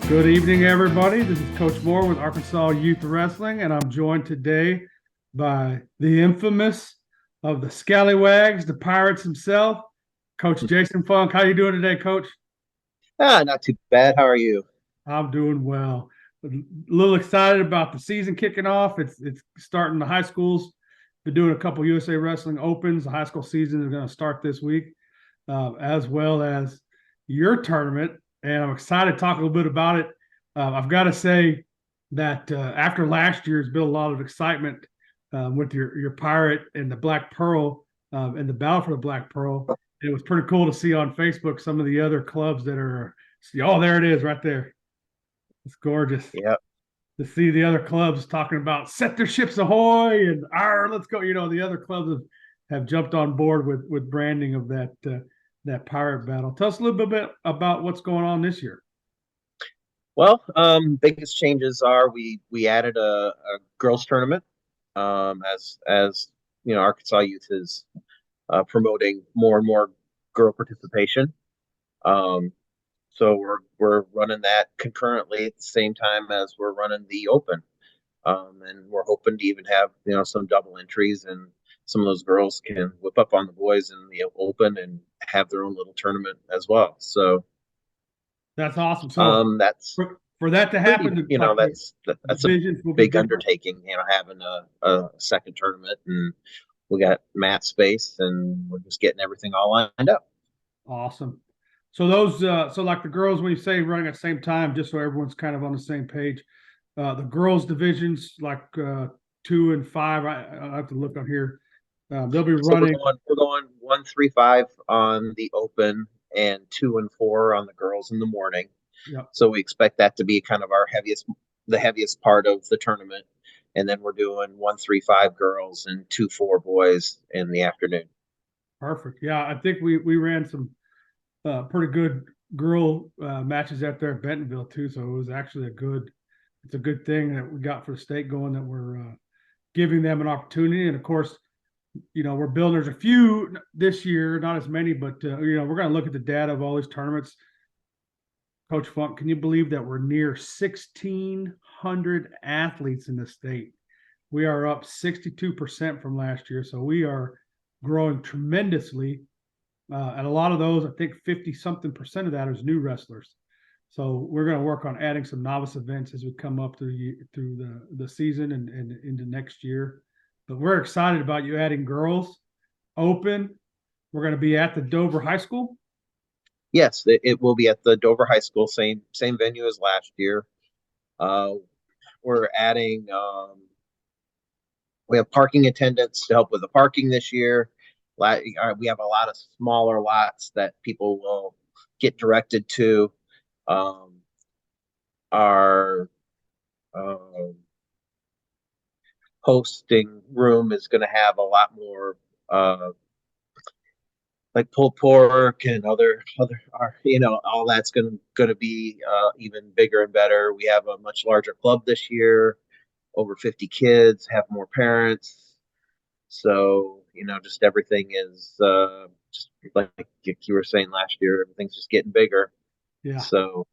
Good evening, everybody. This is Coach Moore with Arkansas Youth Wrestling, and I'm joined today by the infamous of the Scallywags, the Pirates himself, Coach Jason Funk. How you doing today, Coach? Not too bad. How are you? I'm doing well. A little excited about the season kicking off. It's starting. The high schools been doing a couple USA Wrestling Opens. The high school season is going to start this week, as well as your tournament. And I'm excited to talk a little bit about it. I've got to say that after last year, there's been a lot of excitement with your Pirate and the Black Pearl and the battle for the Black Pearl. And it was pretty cool to see on Facebook some of the other clubs that are. Oh, there it is, right there. It's gorgeous Yep. to see the other clubs talking about set their ships ahoy and let's go. The other clubs have jumped on board with branding of that pirate battle. Tell us a little bit about what's going on this year. Well, biggest changes are we added a girls tournament. As you know, Arkansas Youth is promoting more and more girl participation. Um, so we're running that concurrently at the same time as we're running the Open. And we're hoping to even have some double entries, and some of those girls can whip up on the boys in the Open and have their own little tournament as well. So That's awesome. So that's for that to pretty, happen, like the that's a divisions will be big different. undertaking, having a second tournament, and we got mat space, and we're just getting everything all lined up. Awesome. So those so like the girls, when you say running at the same time, just so everyone's kind of on the same page, the girls divisions like 2 and 5. I have to look on here. They'll be So we're running. going 1, 3, 5 on the Open and 2 and 4 on the girls in the morning. Yep. So we expect that to be kind of the heaviest part of the tournament, and then we're doing 1, 3, 5 girls and 2, 4 boys in the afternoon. Perfect. Yeah, I think we ran some pretty good girl matches out there at Bentonville too. So it was actually it's a good thing that we got for the state going that we're giving them an opportunity. And of course, we're building. There's a few this year, not as many, but we're going to look at the data of all these tournaments. Coach Funk, can you believe that we're near 1,600 athletes in the state? We are up 62% from last year, so we are growing tremendously. And a lot of those, I think 50 something percent of that is new wrestlers. So we're going to work on adding some novice events as we come up through the season and into next year. But we're excited about you adding girls open. We're going to be at the Dover High School. Yes, it will be at the Dover High School, same venue as last year. Uh, we're adding. We have parking attendants to help with the parking this year. We have a lot of smaller lots that people will get directed to. Our hosting room is going to have a lot more like pulled pork and all that's going to be even bigger and better. We have a much larger club this year, over 50 kids, have more parents. So, just everything is just like you were saying last year, everything's just getting bigger. Yeah. So,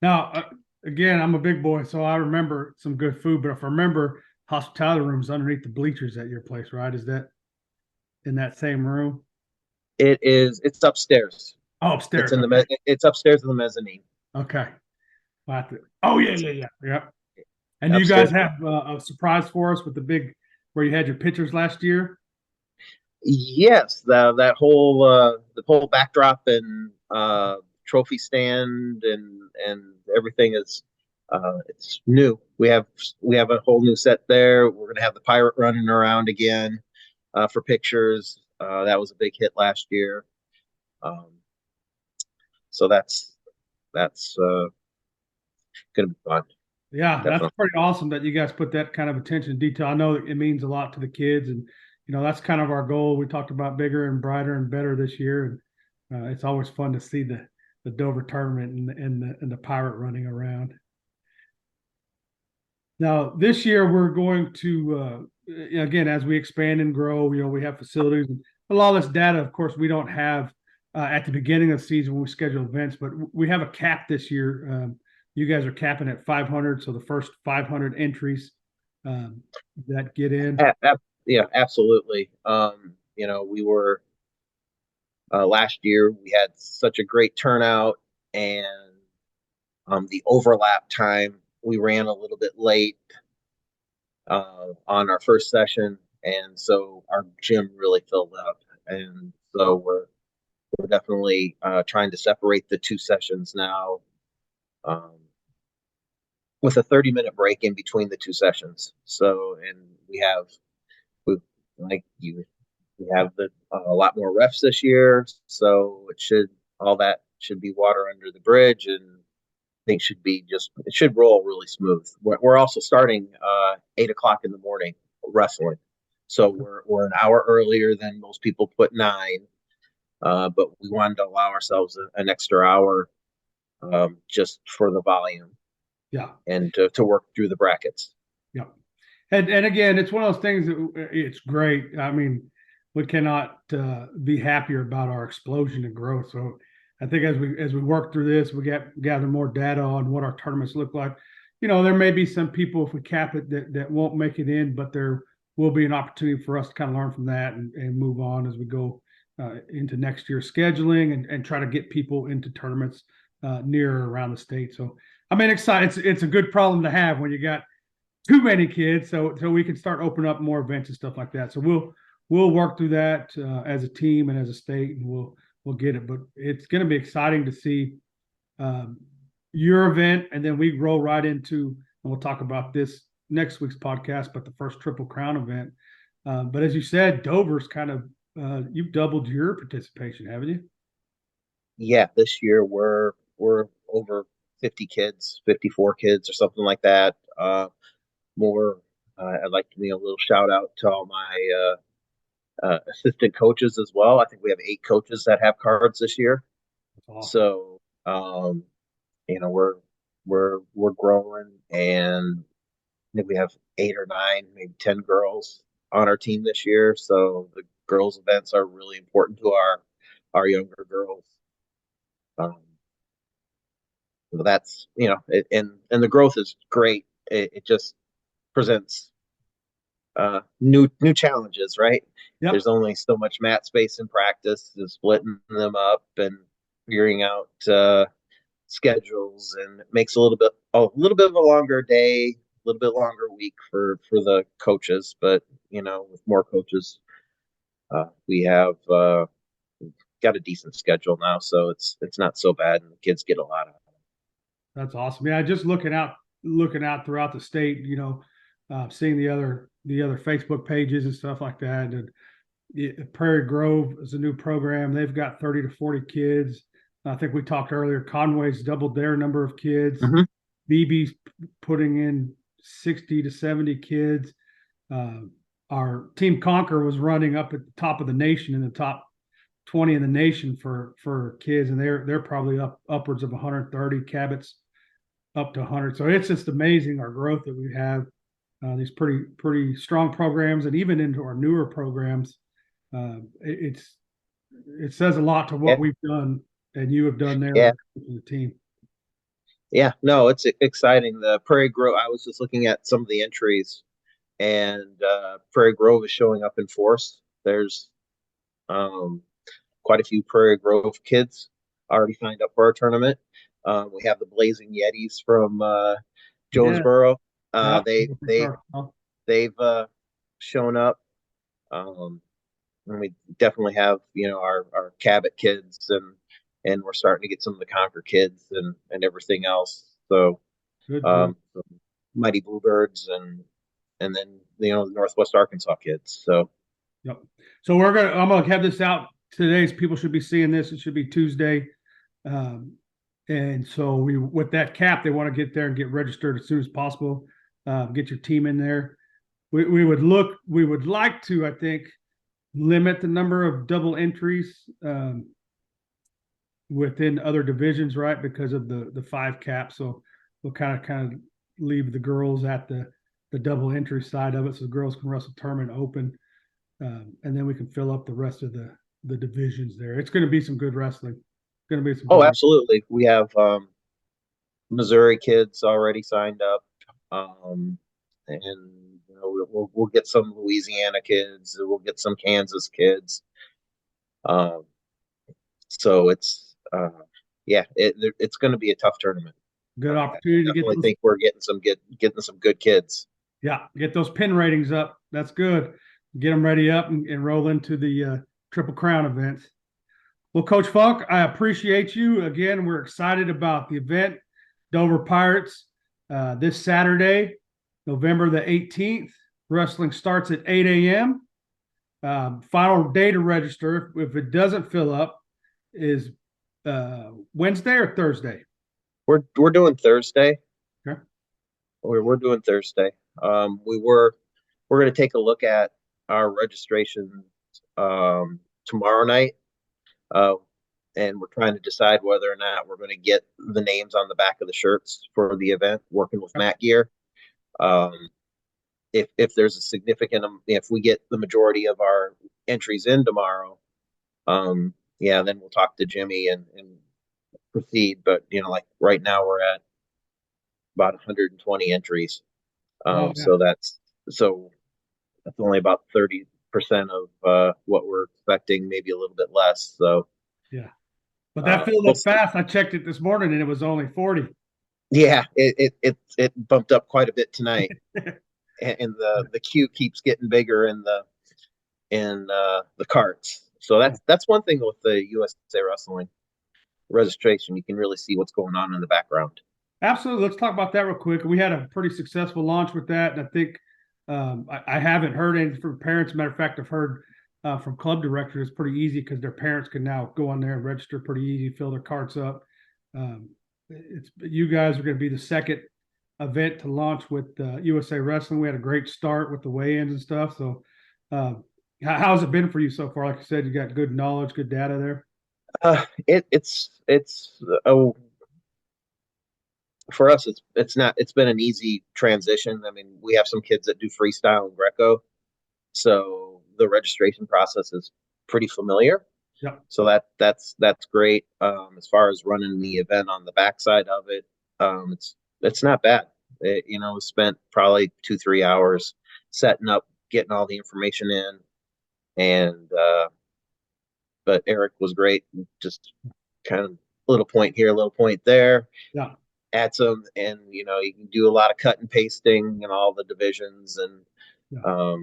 Now, again, I'm a big boy, so I remember some good food. But if I remember, hospitality rooms underneath the bleachers at your place, right? Is that in that same room? it's upstairs. Oh, It's upstairs. in Okay. it's upstairs in the mezzanine. Okay. Oh yeah, yeah, yeah, yeah. And you guys Upstairs. have a surprise for us with the big where you had your pictures last year. Yes, the whole backdrop and trophy stand and everything is it's new. We have a whole new set there. We're gonna have the pirate running around again for pictures. That was a big hit last year. Um, so that's gonna be fun, Yeah, that's definitely. pretty awesome that you guys put that kind of attention to detail. I know that it means a lot to the kids, and that's kind of our goal. We talked about bigger and brighter and better this year, and it's always fun to see the Dover tournament and the pirate running around. Now, this year we're going to again as we expand and grow. We have facilities and a lot of this data. Of course, we don't have at the beginning of the season when we schedule events, but we have a cap this year. you guys are capping at 500. So the first 500 entries that get in. Yeah, absolutely. We were last year we had such a great turnout, and the overlap time we ran a little bit late on our first session, and so our gym really filled up. And so we're definitely trying to separate the two sessions now, um, with a 30-minute break in between the two sessions. So, and we like you we have a lot more refs this year, so all that should be water under the bridge, and things should be it should roll really smooth. We're also starting 8 o'clock in the morning wrestling, so we're an hour earlier than most people put 9, but we wanted to allow ourselves an extra hour, just for the volume Yeah. and to work through the brackets. Yeah. And again, it's one of those things that it's great. I mean, we cannot be happier about our explosion and growth. So I think as we work through this, we gather more data on what our tournaments look like. There may be some people, if we cap it, that won't make it in, but there will be an opportunity for us to kind of learn from that and move on as we go into next year's scheduling and try to get people into tournaments near or around the state. So I mean, excited. It's a good problem to have when you got too many kids, so we can start opening up more events and stuff like that. So we'll work through that as a team and as a state, and we'll get it. But it's going to be exciting to see um, your event, and then we roll right into, and we'll talk about this next week's podcast. But the first Triple Crown event. But as you said, Dover's kind of you've doubled your participation, haven't you? Yeah, this year we're over 50 kids, 54 kids or something like that. More I'd like to give a little shout out to all my assistant coaches as well. I think we have 8 coaches that have cards this year. That's awesome. So we're growing, and I think we have 8 or 9, maybe 10 girls on our team this year. So the girls events are really important to our younger girls. Um, so that's and the growth is great. It just presents new challenges, right? Yep. There's only so much mat space in practice, and splitting them up and figuring out schedules, and it makes a little bit of a longer day, a little bit longer week for the coaches. But with more coaches, we have got a decent schedule now, so it's not so bad, and the kids get a lot of it. That's awesome. Yeah, just looking out throughout the state, seeing the other Facebook pages and stuff like that. And Prairie Grove is a new program. They've got 30 to 40 kids. I think we talked earlier. Conway's doubled their number of kids. Mm-hmm. BB's putting in 60 to 70 kids. Uh, our team Conquer was running up at the top of the nation, in the top 20 in the nation for kids, and they're probably upwards of 130. Cabot's up to 100. So it's just amazing our growth that we have. These pretty strong programs, and even into our newer programs, it says a lot to Yeah, what we've done and you have done there yeah, with the team. yeah. No, it's exciting. The Prairie Grove. I was just looking at some of the entries, and Prairie Grove is showing up in force. There's um, quite a few Prairie Grove kids already signed up for our tournament. We have the Blazing Yetis from Yeah, Jonesboro. yeah. They've shown up, um, and we definitely have our Cabot kids, and we're starting to get some of the Concord kids and everything else. So Good. so Mighty Bluebirds, and then the Northwest Arkansas kids. So Yep. So I'm gonna have this out today. So people should be seeing this. It should be Tuesday. Um, and so with that cap, they want to get there and get registered as soon as possible. Get your team in there. We would like to, I think, limit the number of double entries within other divisions, right? Because of the 5 cap. So we'll kind of leave the girls at the double entry side of it, so the girls can wrestle tournament open, and then we can fill up the rest of the divisions there. It's going to be some good wrestling. It's going to be some oh, good. absolutely, we have Missouri kids already signed up. And we'll get some Louisiana kids, we'll get some Kansas kids. Um, so it's going to be a tough tournament. Good I opportunity to get definitely those. think we're getting some good kids. Yeah, get those pin ratings up. That's good. Get them ready up and roll into the Triple Crown events. Well, Coach Funk, I appreciate you. Again, we're excited about the event, Dover Pirates, this Saturday, November the 18th. Wrestling starts at 8 a.m. Final day to register, if it doesn't fill up, is Wednesday or Thursday? We're doing Thursday. Okay. We're doing Thursday. We're going to take a look at our registration tomorrow night, uh, and we're trying to decide whether or not we're going to get the names on the back of the shirts for the event. Working with Matt Gear. Um, if there's a significant, if we get the majority of our entries in tomorrow, yeah, then we'll talk to Jimmy and proceed. But like right now we're at about 120 entries. Oh, yeah. So that's only about 30% of what we're expecting, maybe a little bit less. So Yeah. But that filled we'll up see. fast. I checked it this morning and it was only 40. Yeah, it bumped up quite a bit tonight, and the queue keeps getting bigger in the carts. So that's one thing with the USA Wrestling registration. You can really see what's going on in the background. Absolutely. Let's talk about that real quick. We had a pretty successful launch with that. And I think I haven't heard anything from parents. Matter of fact, I've heard from club directors it's pretty easy because their parents can now go on there and register pretty easy, fill their carts up. You guys are going to be the second event to launch with USA Wrestling. We had a great start with the weigh-ins and stuff. So, how's it been for you so far? Like I said, you got good knowledge, good data there. It's for us. It's not. It's been an easy transition. I mean, we have some kids that do freestyle and Greco, so the registration process is pretty familiar. Yeah. So that's great. As far as running the event on the backside of it, it's not bad. We spent probably 2-3 hours setting up, getting all the information in, and but Eric was great. Just kind of little point here, little point there, Yeah. add some, and you can do a lot of cut and pasting and all the divisions and Yeah.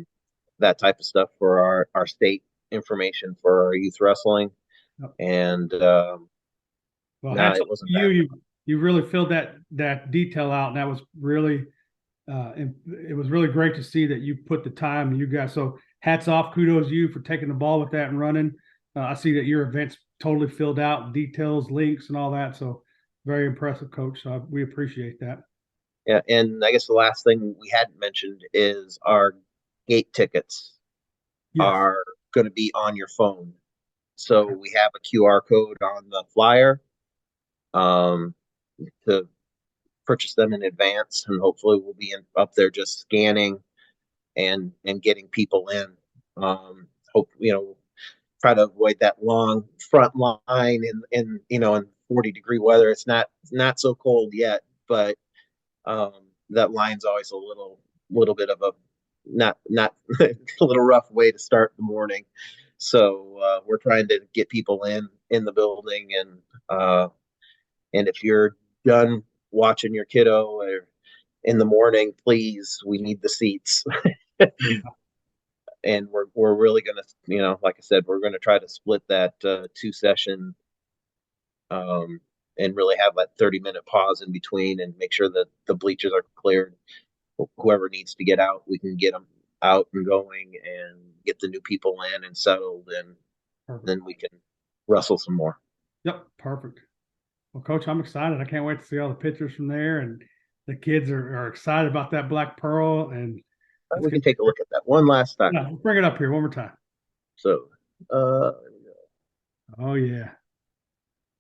that type of stuff for our state information for our youth wrestling. Yeah. And Well, no, hats it off wasn't to you. bad. You really filled that detail out, and that was really and it was really great to see that you put the time. You guys, so hats off, kudos to you for taking the ball with that and running. I see that your event's totally filled out, details, links, and all that. So very impressive, Coach. So we appreciate that. Yeah, and I guess the last thing we hadn't mentioned is our gate tickets Yes. are going to be on your phone. So we have a QR code on the flyer um, to purchase them in advance, and hopefully we'll be up there just scanning and getting people in. Hope try to avoid that long front line in 40-degree weather. It's not so cold yet, but that line's always a little bit of a not a little rough way to start the morning. So we're trying to get people in the building, and if you're done watching your kiddo or in the morning, please, we need the seats. And we're really gonna, like I said, we're gonna try to split that 2 session, um, and really have that 30-minute pause in between and make sure that the bleachers are cleared. Whoever needs to get out, we can get them out and going and get the new people in and settled, and Perfect. then we can wrestle some more. Yep. Perfect. Well, Coach, I'm excited. I can't wait to see all the pictures from there, and the kids are excited about that Black Pearl. And We can take a look at that one last time. yeah, bring it up here one more time. So, Oh yeah.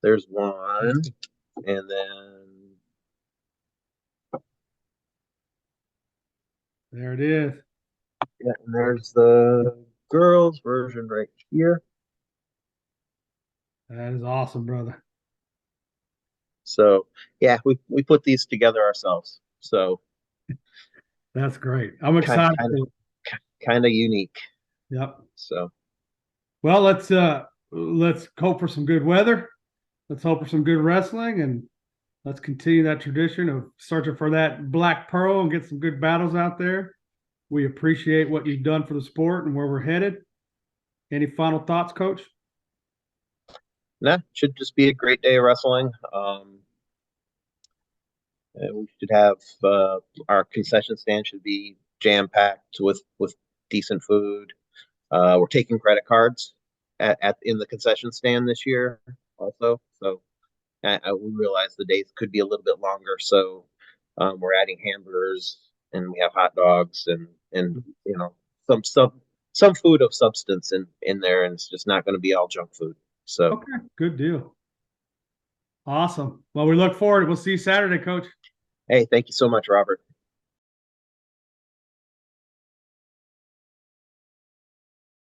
there's one, and then There it is. yeah, and there's the girls version right here. That is awesome, brother. So yeah, we put these together ourselves. So That's great. I'm kind excited. kind of kind of unique. Yep. So Well, let's hope for some good weather. Let's hope for some good wrestling, and let's continue that tradition of searching for that black pearl and get some good battles out there. We appreciate what you've done for the sport and where we're headed. Any final thoughts, Coach? nah, should just be a great day of wrestling. We should have our concession stand should be jam packed with decent food. We're taking credit cards at in the concession stand this year also. So we realize the days could be a little bit longer. So we're adding hamburgers and we have hot dogs and some food of substance in there, and it's just not going to be all junk food. So Okay, good deal. Awesome. Well, we look forward. We'll see you Saturday, Coach. hey, thank you so much, Robert.